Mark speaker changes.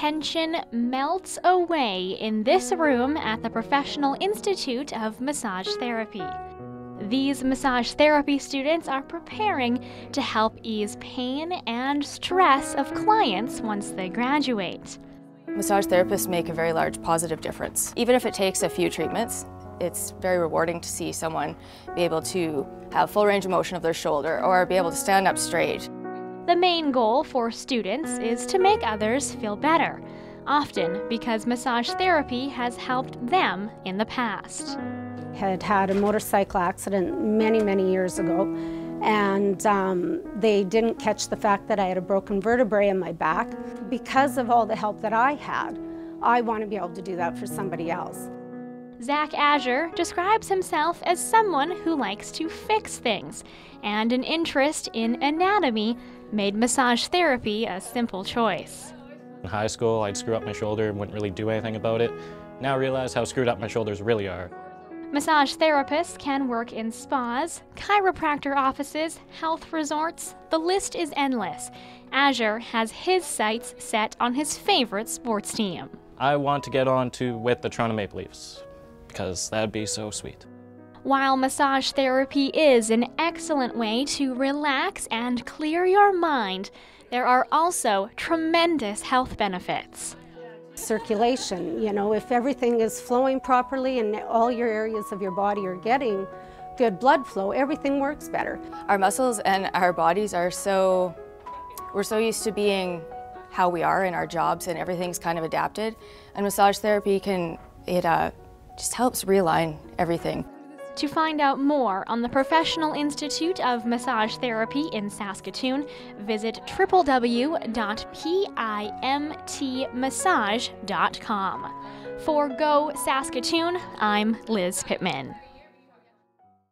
Speaker 1: tension melts away in this room at the Professional Institute of Massage Therapy. These massage therapy students are preparing to help ease pain and stress of clients once they graduate.
Speaker 2: Massage therapists make a very large positive difference. Even if it takes a few treatments, it's very rewarding to see someone be able to have full range of motion of their shoulder or be able to stand up straight.
Speaker 1: The main goal for students is to make others feel better, often because massage therapy has helped them in the past.
Speaker 3: Had had a motorcycle accident many years ago, and they didn't catch the fact that I had a broken vertebrae in my back. Because of all the help that I had, I want to be able to do that for somebody else.
Speaker 1: Zach Azure describes himself as someone who likes to fix things, and an interest in anatomy made massage therapy a simple choice.
Speaker 4: In high school, I'd screw up my shoulder and wouldn't really do anything about it. Now I realize how screwed up my shoulders really are.
Speaker 1: Massage therapists can work in spas, chiropractor offices, health resorts. The list is endless. Azure has his sights set on his favorite sports team.
Speaker 4: I want to get on with the Toronto Maple Leafs, because that'd be so sweet.
Speaker 1: While massage therapy is an excellent way to relax and clear your mind, there are also tremendous health benefits.
Speaker 3: Circulation, you know, if everything is flowing properly and all your areas of your body are getting good blood flow, everything works better.
Speaker 2: Our muscles and our bodies are we're so used to being how we are in our jobs, and everything's kind of adapted. And massage therapy just helps realign everything.
Speaker 1: To find out more on the Professional Institute of Massage Therapy in Saskatoon, visit www.pimtmassage.com. For Go Saskatoon, I'm Liz Pittman.